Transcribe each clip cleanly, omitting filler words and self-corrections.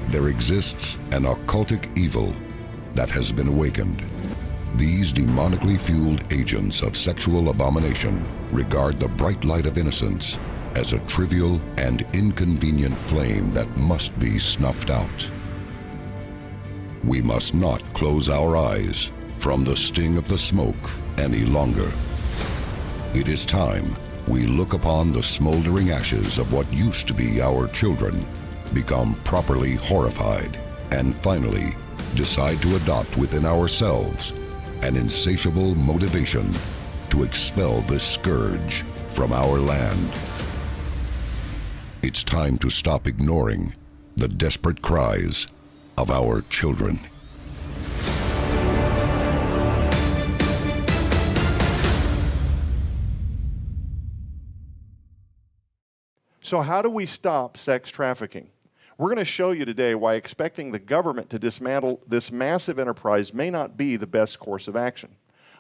there exists an occultic evil that has been awakened. These demonically fueled agents of sexual abomination regard the bright light of innocence as a trivial and inconvenient flame that must be snuffed out. We must not close our eyes from the sting of the smoke any longer. It is time we look upon the smoldering ashes of what used to be our children, become properly horrified, and finally decide to adopt within ourselves an insatiable motivation to expel this scourge from our land. It's time to stop ignoring the desperate cries of our children. So how do we stop sex trafficking? We're going to show you today why expecting the government to dismantle this massive enterprise may not be the best course of action.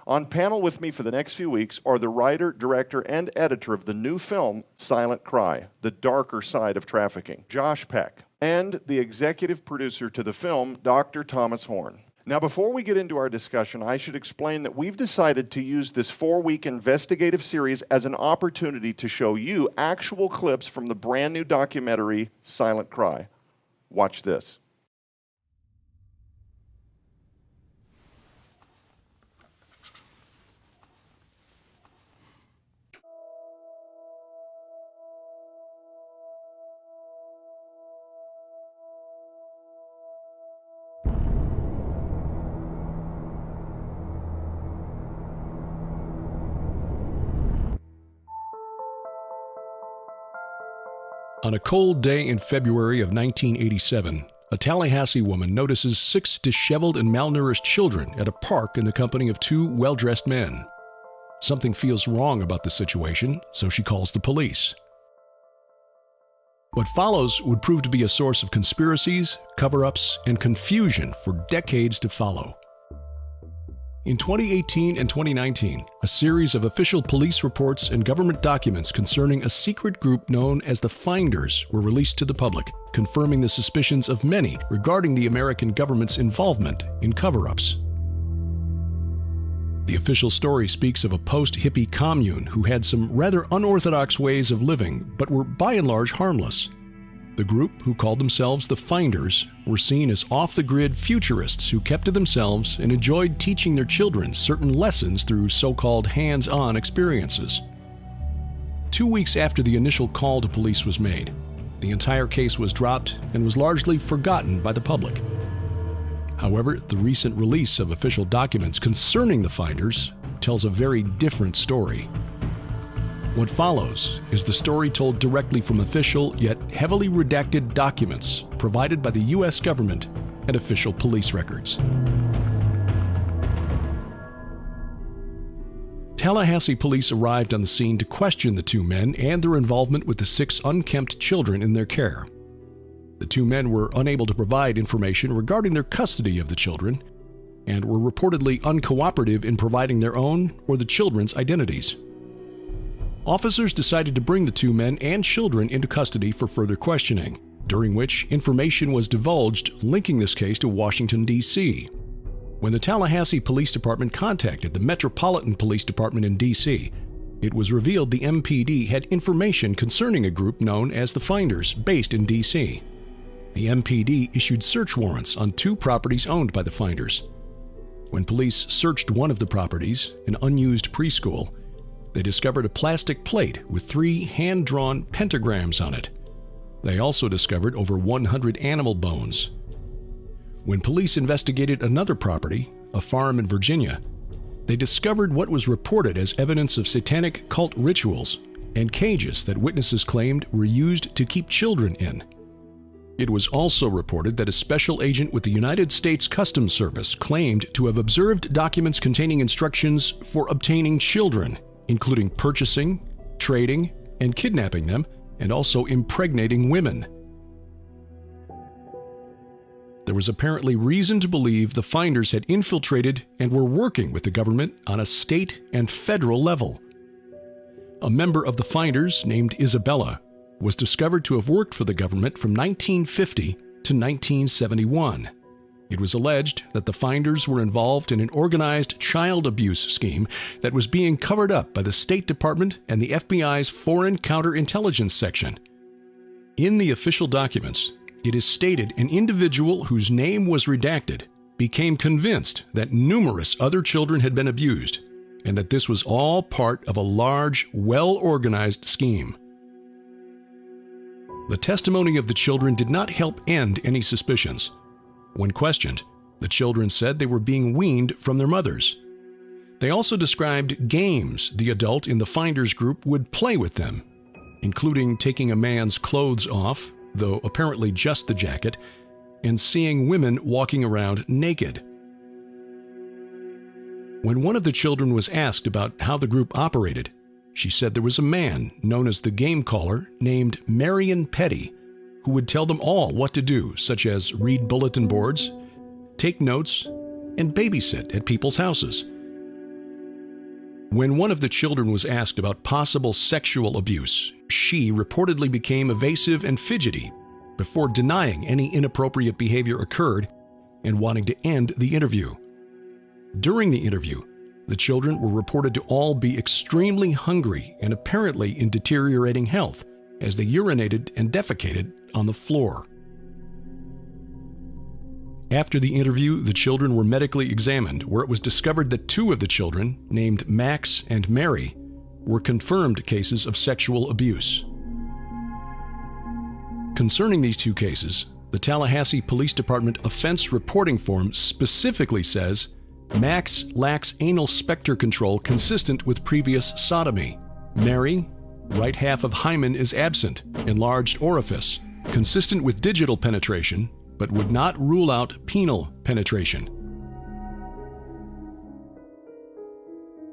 On panel with me for the next few weeks are the writer, director, and editor of the new film, Silent Cry, The Darker Side of Trafficking, Josh Peck, and the executive producer to the film, Dr. Thomas Horn. Now, before we get into our discussion, I should explain that we've decided to use this 4-week investigative series as an opportunity to show you actual clips from the brand new documentary, Silent Cry. Watch this. On a cold day in February of 1987, a Tallahassee woman notices 6 disheveled and malnourished children at a park in the company of 2 well-dressed men. Something feels wrong about the situation, so she calls the police. What follows would prove to be a source of conspiracies, cover-ups, and confusion for decades to follow. In 2018 and 2019, a series of official police reports and government documents concerning a secret group known as the Finders were released to the public, confirming the suspicions of many regarding the American government's involvement in cover-ups. The official story speaks of a post-hippie commune who had some rather unorthodox ways of living, but were by and large harmless. The group, who called themselves the Finders, were seen as off-the-grid futurists who kept to themselves and enjoyed teaching their children certain lessons through so-called hands-on experiences. 2 weeks after the initial call to police was made, the entire case was dropped and was largely forgotten by the public. However, the recent release of official documents concerning the Finders tells a very different story. What follows is the story told directly from official yet heavily redacted documents provided by the U.S. government and official police records. Tallahassee police arrived on the scene to question the 2 men and their involvement with the 6 unkempt children in their care. The 2 men were unable to provide information regarding their custody of the children and were reportedly uncooperative in providing their own or the children's identities. Officers decided to bring the 2 men and children into custody for further questioning, during which information was divulged linking this case to Washington, D.C. When the Tallahassee Police Department contacted the Metropolitan Police Department in D.C., it was revealed the MPD had information concerning a group known as the Finders, based in D.C. The MPD issued search warrants on 2 properties owned by the Finders. When police searched one of the properties, an unused preschool, they discovered a plastic plate with 3 hand-drawn pentagrams on it. They also discovered over 100 animal bones. When police investigated another property, a farm in Virginia, they discovered what was reported as evidence of satanic cult rituals and cages that witnesses claimed were used to keep children in. It was also reported that a special agent with the United States Customs Service claimed to have observed documents containing instructions for obtaining children, including purchasing, trading, and kidnapping them, and also impregnating women. There was apparently reason to believe the Finders had infiltrated and were working with the government on a state and federal level. A member of the Finders, named Isabella, was discovered to have worked for the government from 1950 to 1971. It was alleged that the finders were involved in an organized child abuse scheme that was being covered up by the State Department and the FBI's Foreign Counterintelligence Section. In the official documents, it is stated an individual whose name was redacted became convinced that numerous other children had been abused and that this was all part of a large, well-organized scheme. The testimony of the children did not help end any suspicions. When questioned, the children said they were being weaned from their mothers. They also described games the adult in the finders group would play with them, including taking a man's clothes off, though apparently just the jacket, and seeing women walking around naked. When one of the children was asked about how the group operated, she said there was a man known as the game caller named Marion Petty who would tell them all what to do, such as read bulletin boards, take notes, and babysit at people's houses. When one of the children was asked about possible sexual abuse, she reportedly became evasive and fidgety before denying any inappropriate behavior occurred and wanting to end the interview. During the interview, the children were reported to all be extremely hungry and apparently in deteriorating health as they urinated and defecated on the floor. After the interview, the children were medically examined, where it was discovered that two of the children, named Max and Mary, were confirmed cases of sexual abuse. Concerning these two cases, the Tallahassee Police Department offense reporting form specifically says Max lacks anal specter control consistent with previous sodomy. Mary, right half of hymen is absent, enlarged orifice, consistent with digital penetration, but would not rule out penile penetration.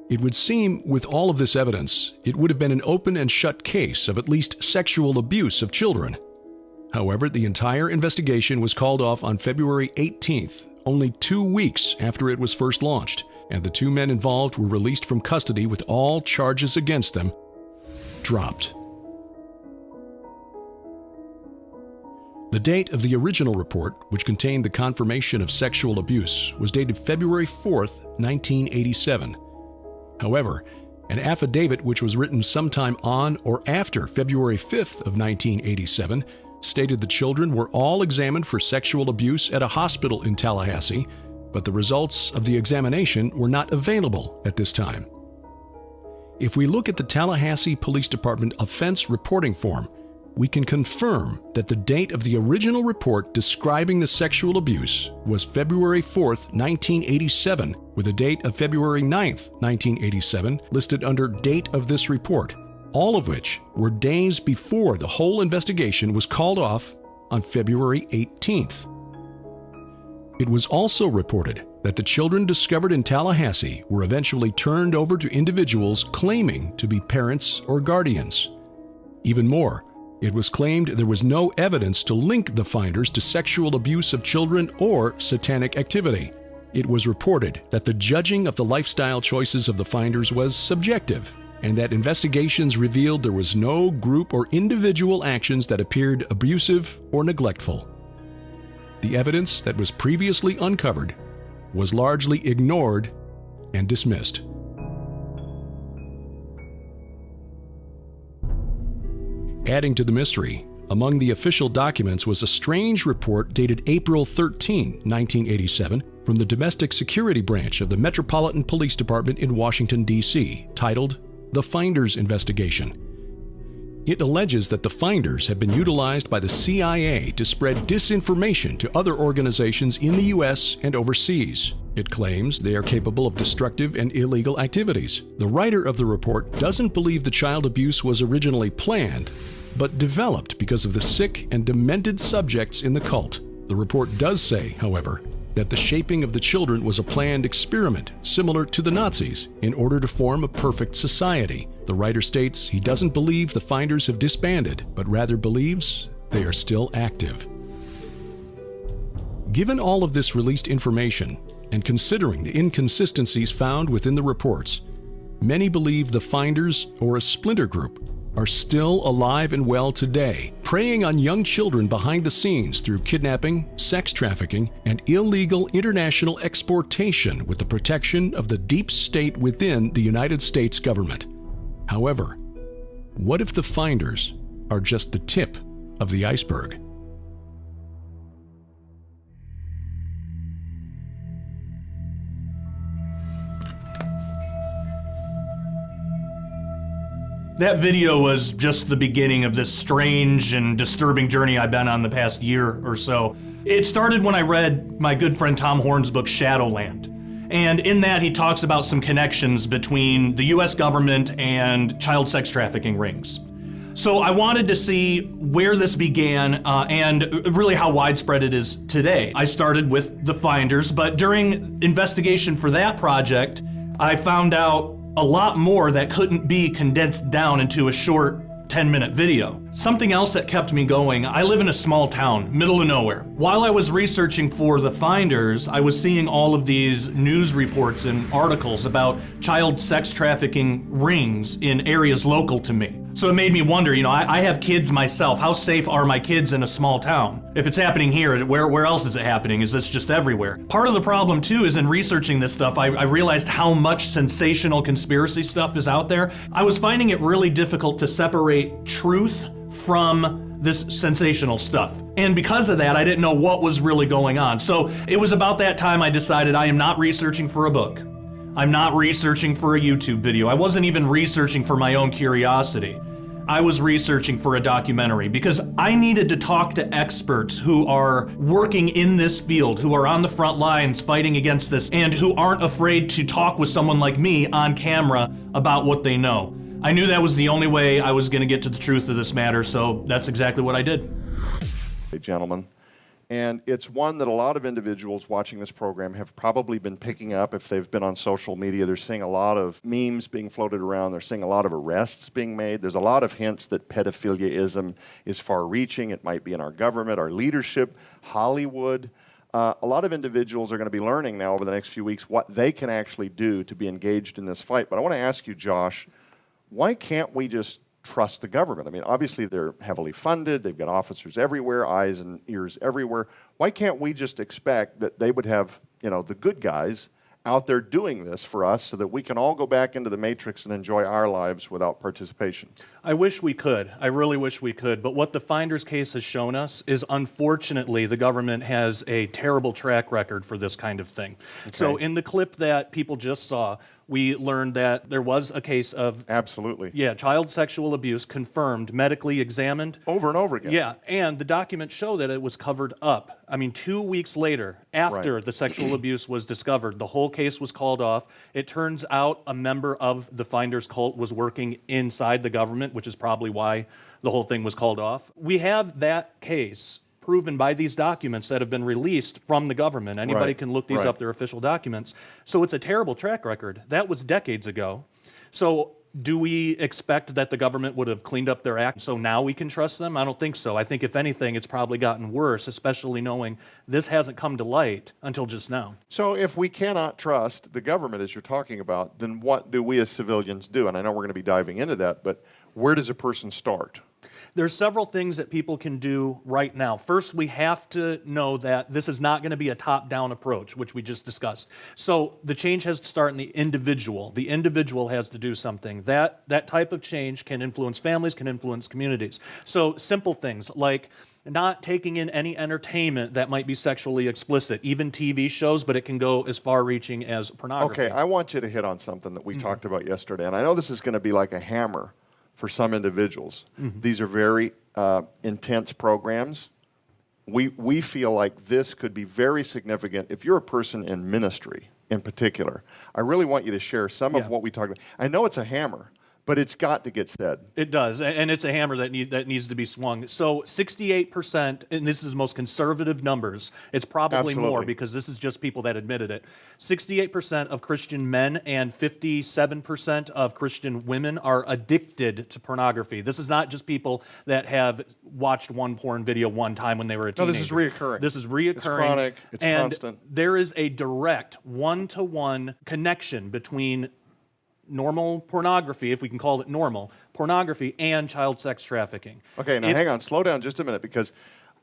It would seem, with all of this evidence, it would have been an open and shut case of at least sexual abuse of children. However, the entire investigation was called off on February 18th, only 2 weeks after it was first launched, and the two men involved were released from custody with all charges against them dropped. The date of the original report, which contained the confirmation of sexual abuse, was dated February 4th, 1987. However, an affidavit which was written sometime on or after February 5th of 1987 stated the children were all examined for sexual abuse at a hospital in Tallahassee, but the results of the examination were not available at this time. If we look at the Tallahassee Police Department offense reporting form, we can confirm that the date of the original report describing the sexual abuse was February 4th, 1987, with a date of February 9th, 1987, listed under date of this report, all of which were days before the whole investigation was called off on February 18th. It was also reported that the children discovered in Tallahassee were eventually turned over to individuals claiming to be parents or guardians. Even more, it was claimed there was no evidence to link the finders to sexual abuse of children or satanic activity. It was reported that the judging of the lifestyle choices of the finders was subjective, and that investigations revealed there was no group or individual actions that appeared abusive or neglectful. The evidence that was previously uncovered was largely ignored and dismissed. Adding to the mystery, among the official documents was a strange report dated April 13, 1987, from the Domestic Security Branch of the Metropolitan Police Department in Washington, D.C., titled The Finders Investigation. It alleges that the finders have been utilized by the CIA to spread disinformation to other organizations in the U.S. and overseas. It claims they are capable of destructive and illegal activities. The writer of the report doesn't believe the child abuse was originally planned, but developed because of the sick and demented subjects in the cult. The report does say, however, that the shaping of the children was a planned experiment similar to the Nazis in order to form a perfect society. The writer states he doesn't believe the finders have disbanded, but rather believes they are still active. Given all of this released information, and considering the inconsistencies found within the reports, many believe the finders, or a splinter group, are still alive and well today, preying on young children behind the scenes through kidnapping, sex trafficking, and illegal international exportation with the protection of the deep state within the United States government. However, what if the finders are just the tip of the iceberg? That video was just the beginning of this strange and disturbing journey I've been on the past year or so. It started when I read my good friend Tom Horn's book, Shadowland. And in that, he talks about some connections between the US government and child sex trafficking rings. So I wanted to see where this began and really how widespread it is today. I started with the finders, but during investigation for that project, I found out a lot more that couldn't be condensed down into a short 10-minute video. Something else that kept me going, I live in a small town, middle of nowhere. While I was researching for the finders, I was seeing all of these news reports and articles about child sex trafficking rings in areas local to me. So it made me wonder, I have kids myself. How safe are my kids in a small town? If it's happening here, where else is it happening? Is this just everywhere? Part of the problem too is in researching this stuff, I realized how much sensational conspiracy stuff is out there. I was finding it really difficult to separate truth from this sensational stuff. And because of that, I didn't know what was really going on. So it was about that time I decided I am not researching for a book. I'm not researching for a YouTube video. I wasn't even researching for my own curiosity. I was researching for a documentary because I needed to talk to experts who are working in this field, who are on the front lines fighting against this, and who aren't afraid to talk with someone like me on camera about what they know. I knew that was the only way I was going to get to the truth of this matter, so that's exactly what I did. Hey, gentlemen. And it's one that a lot of individuals watching this program have probably been picking up if they've been on social media. They're seeing a lot of memes being floated around. They're seeing a lot of arrests being made. There's a lot of hints that pedophilia-ism is far-reaching. It might be in our government, our leadership, Hollywood. A lot of individuals are going to be learning now over the next few weeks what they can actually do to be engaged in this fight. But I want to ask you, Josh, why can't we just trust the government? I mean, obviously they're heavily funded, they've got officers everywhere, eyes and ears everywhere. Why can't we just expect that they would have, the good guys out there doing this for us so that we can all go back into the matrix and enjoy our lives without participation? I wish we could. I really wish we could. But what the Finders case has shown us is, unfortunately, the government has a terrible track record for this kind of thing. Okay. So in the clip that people just saw, we learned that there was a case of... Absolutely. Yeah, child sexual abuse confirmed, medically examined. Over and over again. Yeah, and the documents show that it was covered up. I mean, 2 weeks later, after the sexual abuse was discovered, the whole case was called off. It turns out a member of the Finders cult was working inside the government, which is probably why the whole thing was called off. We have that case proven by these documents that have been released from the government. Anybody can look these up, they're official documents. So it's a terrible track record. That was decades ago. So do we expect that the government would have cleaned up their act so now we can trust them? I don't think so. I think if anything, it's probably gotten worse, especially knowing this hasn't come to light until just now. So if we cannot trust the government, as you're talking about, then what do we as civilians do? And I know we're going to be diving into that, but where does a person start? There's several things that people can do right now. First, we have to know that this is not going to be a top-down approach, which we just discussed. So the change has to start in the individual. The individual has to do something. That type of change can influence families, can influence communities. So simple things like not taking in any entertainment that might be sexually explicit, even TV shows, but it can go as far-reaching as pornography. Okay, I want you to hit on something that we talked about yesterday, and I know this is going to be like a hammer for some individuals. These are very intense programs. We feel like this could be very significant if you're a person in ministry in particular. I really want you to share some of what we talked about. I know it's a hammer, but it's got to get said. It does, and it's a hammer that needs to be swung. So 68%, and this is the most conservative numbers, it's probably more because this is just people that admitted it. 68% of Christian men and 57% of Christian women are addicted to pornography. This is not just people that have watched one porn video one time when they were a teenager. No, this is reoccurring. This is reoccurring. It's chronic, it's constant. There is a direct one-to-one connection between normal pornography, if we can call it normal, pornography and child sex trafficking. Okay, now hang on, slow down just a minute, because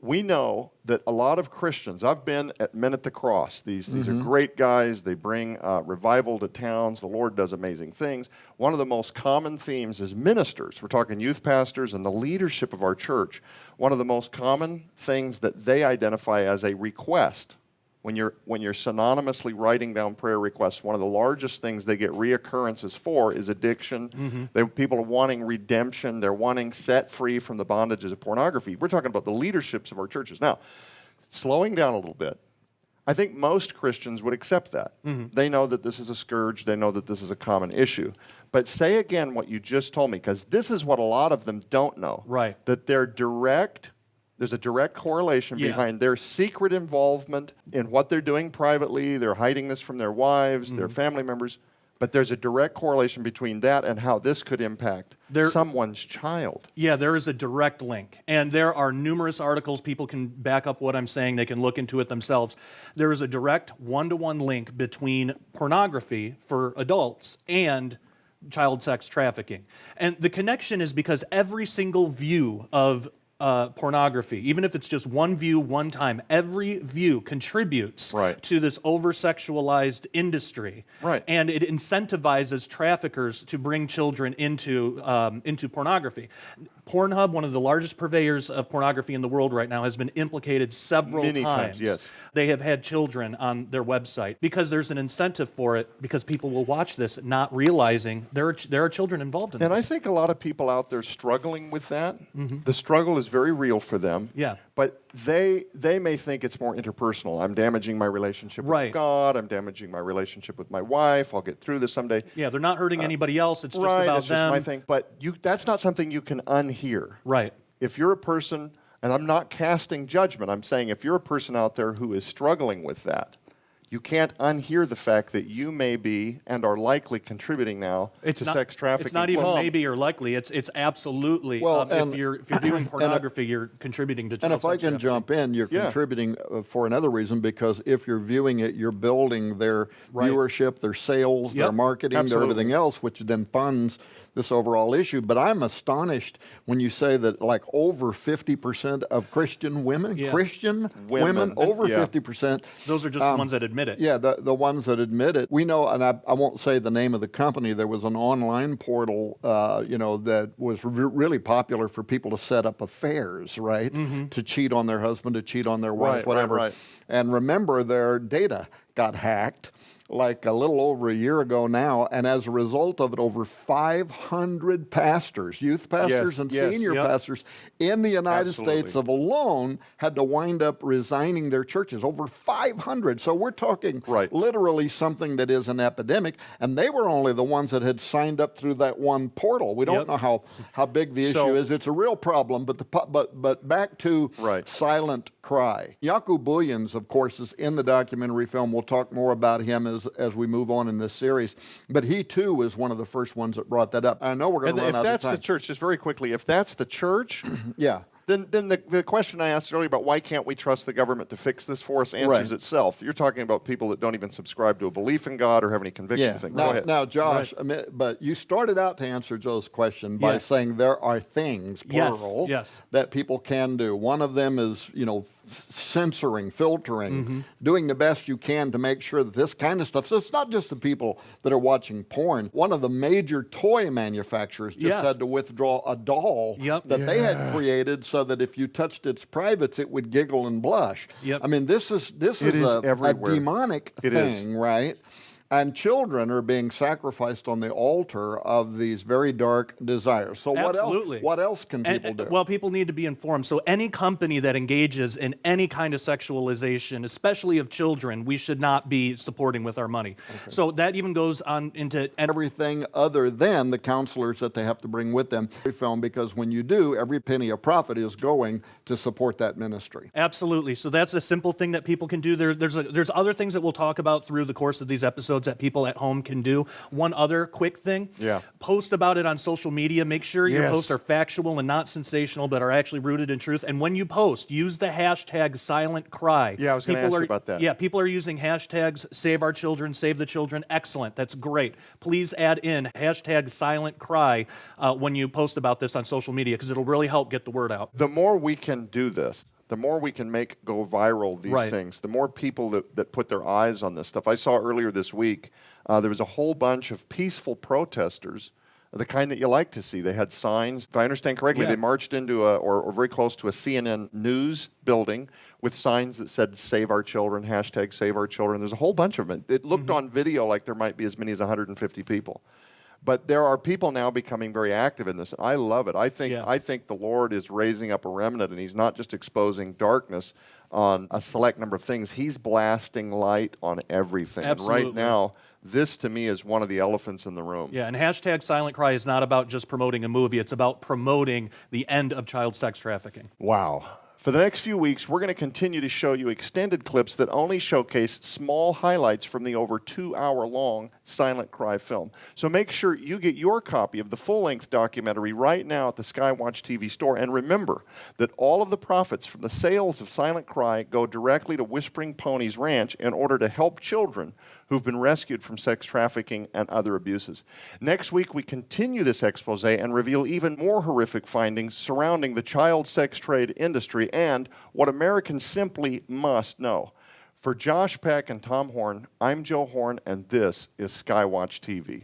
we know that a lot of Christians, I've been at Men at the Cross. These are great guys. They bring revival to towns. The Lord does amazing things. One of the most common themes is ministers. We're talking youth pastors and the leadership of our church. One of the most common things that they identify as a request, when you're synonymously writing down prayer requests, one of the largest things they get reoccurrences for is addiction. People are wanting redemption. They're wanting set free from the bondages of pornography. We're talking about the leaderships of our churches. Now, slowing down a little bit, I think most Christians would accept that. They know that this is a scourge. They know that this is a common issue. But say again what you just told me, because this is what a lot of them don't know. Right. That there's a direct correlation behind their secret involvement in what they're doing privately. They're hiding this from their wives, their family members. But there's a direct correlation between that and how this could impact someone's child. Yeah, there is a direct link. And there are numerous articles. People can back up what I'm saying. They can look into it themselves. There is a direct one-to-one link between pornography for adults and child sex trafficking. And the connection is because every single view of pornography, even if it's just one view, one time, every view contributes to this over-sexualized industry. Right. And it incentivizes traffickers to bring children into pornography. Pornhub, one of the largest purveyors of pornography in the world right now, has been implicated several times. Yes. They have had children on their website because there's an incentive for it, because people will watch this not realizing there are children involved in this. And I think a lot of people out there struggling with that. The struggle is very real for them. Yeah. But they may think it's more interpersonal. I'm damaging my relationship with God. I'm damaging my relationship with my wife. I'll get through this someday. Yeah, they're not hurting anybody else. It's just Right, about it's them. just my thing. But that's not something you can unhear. Right. If you're a person, and I'm not casting judgment, I'm saying if you're a person out there who is struggling with that, you can't unhear the fact that you may be and are likely contributing now to sex trafficking. It's not even maybe or likely. It's absolutely. If you're viewing pornography, you're contributing to child sex trafficking. And if I can jump in, you're contributing for another reason, because if you're viewing it, you're building their viewership, their sales, their marketing, their everything else, which then funds this overall issue. But I'm astonished when you say that like over 50% of Christian women, Christian women, over 50%. Those are just the ones that admit it. Yeah, the ones that admit it. We know, and I won't say the name of the company, there was an online portal, that was really popular for people to set up affairs, right? To cheat on their husband, to cheat on their wife, whatever. Right. And remember, their data got hacked like a little over a year ago now, and as a result of it, over 500 pastors, youth pastors and senior pastors in the United States alone had to wind up resigning their churches. Over 500. So we're talking literally something that is an epidemic, and they were only the ones that had signed up through that one portal. We don't know how big the issue is. It's a real problem, but back to Silent Cry. Jaco Booyens, of course, is in the documentary film. We'll talk more about him as we move on in this series. But he, too, was one of the first ones that brought that up. I know we're going to run out of time. If that's the church, just very quickly, if that's the church, then the question I asked earlier about why can't we trust the government to fix this for us answers itself. You're talking about people that don't even subscribe to a belief in God or have any conviction. Go ahead. Now, Josh, but you started out to answer Joe's question by saying there are things, plural, that people can do. One of them is, censoring, filtering, doing the best you can to make sure that this kind of stuff. So it's not just the people that are watching porn. One of the major toy manufacturers just had to withdraw a doll that they had created so that if you touched its privates, it would giggle and blush. I mean, this is a demonic thing, right? And children are being sacrificed on the altar of these very dark desires. So what else can people do? Well, people need to be informed. So any company that engages in any kind of sexualization, especially of children, we should not be supporting with our money. So that even goes on into everything other than the counselors that they have to bring with them. Because when you do, every penny of profit is going to support that ministry. Absolutely. So that's a simple thing that people can do. There's other things that we'll talk about through the course of these episodes episodes that people at home can do. One other quick thing. Yeah. Post about it on social media. Make sure your Yes. posts are factual and not sensational, but are actually rooted in truth. And when you post, use the hashtag silent cry. Yeah, I was gonna ask you about that. Yeah, people are using hashtags save our children, save the children. Excellent. That's great. Please add in hashtag silent cry when you post about this on social media, because it'll really help get the word out. The more we can do this, the more we can make go viral these Right. things, the more people that put their eyes on this stuff. I saw earlier this week, there was a whole bunch of peaceful protesters, the kind that you like to see. They had signs. If I understand correctly, Yeah. they marched into or very close to a CNN news building with signs that said "Save our children," hashtag "Save our children." There's a whole bunch of them. It looked on video like there might be as many as 150 people. But there are people now becoming very active in this. I love it. I think the Lord is raising up a remnant, and He's not just exposing darkness on a select number of things. He's blasting light on everything. Absolutely. And right now, this to me is one of the elephants in the room. Yeah, and hashtag silent cry is not about just promoting a movie. It's about promoting the end of child sex trafficking. Wow. For the next few weeks, we're going to continue to show you extended clips that only showcase small highlights from the over 2-hour-long Silent Cry film. So make sure you get your copy of the full-length documentary right now at the SkyWatch TV store. And remember that all of the profits from the sales of Silent Cry go directly to Whispering Ponies Ranch in order to help children who've been rescued from sex trafficking and other abuses. Next week, we continue this expose and reveal even more horrific findings surrounding the child sex trade industry and what Americans simply must know. For Josh Peck and Tom Horn, I'm Joe Horn, and this is SkyWatch TV.